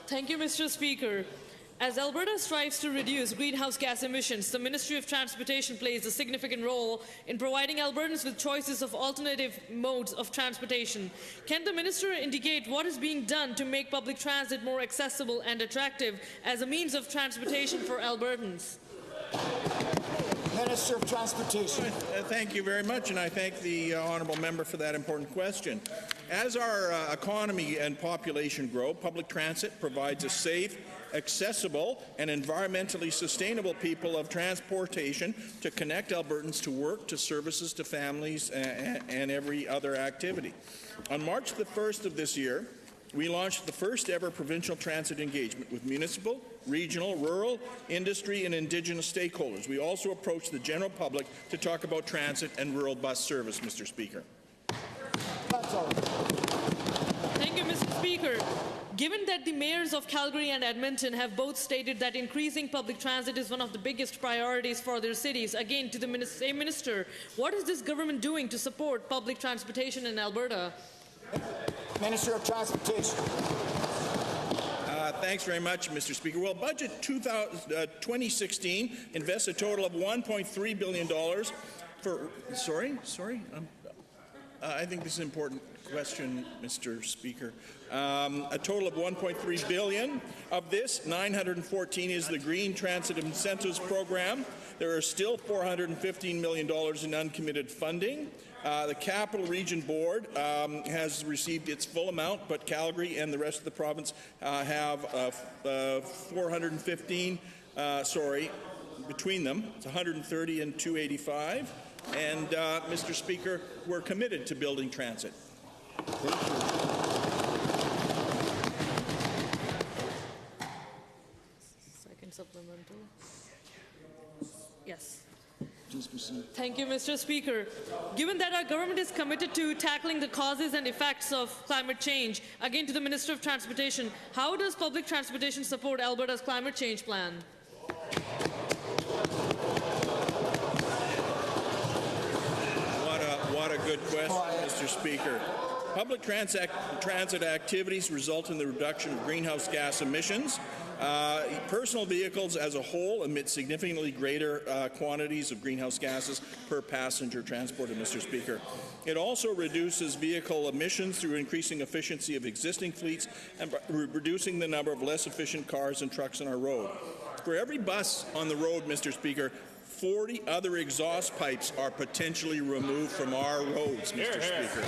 Thank you, Mr. Speaker. As Alberta strives to reduce greenhouse gas emissions, the Ministry of Transportation plays a significant role in providing Albertans with choices of alternative modes of transportation. Can the Minister indicate what is being done to make public transit more accessible and attractive as a means of transportation for Albertans? Minister of Transportation. Thank you very much, and I thank the honourable member for that important question. As our economy and population grow, public transit provides a safe, accessible, and environmentally sustainable people of transportation to connect Albertans to work, to services, to families, and every other activity. On March the 1st of this year, we launched the first ever provincial transit engagement with municipal, regional, rural, industry, and Indigenous stakeholders. We also approached the general public to talk about transit and rural bus service, Mr. Speaker. That's all. Thank you, Mr. Speaker. Given that the mayors of Calgary and Edmonton have both stated that increasing public transit is one of the biggest priorities for their cities, again to the same minister, what is this government doing to support public transportation in Alberta? Minister of Transportation. Thanks very much, Mr. Speaker. Well, Budget 2016 invests a total of $1.3 billion for... I think this is an important question, Mr. Speaker. A total of $1.3 billion. Of this, 914 is the Green Transit Incentives Program. There are still $415 million in uncommitted funding. The Capital Region Board has received its full amount, but Calgary and the rest of the province have 415, between them. It's 130 and 285. And, Mr. Speaker, we're committed to building transit. Second supplemental. Yes. Thank you, Mr. Speaker. Given that our government is committed to tackling the causes and effects of climate change, again to the Minister of Transportation, how does public transportation support Alberta's climate change plan? What a good question, Mr. Speaker. Public transit activities result in the reduction of greenhouse gas emissions. Personal vehicles as a whole emit significantly greater quantities of greenhouse gases per passenger transported, Mr. Speaker. It also reduces vehicle emissions through increasing efficiency of existing fleets and reducing the number of less efficient cars and trucks on our road. For every bus on the road, Mr. Speaker, 40 other exhaust pipes are potentially removed from our roads, Mr. Speaker.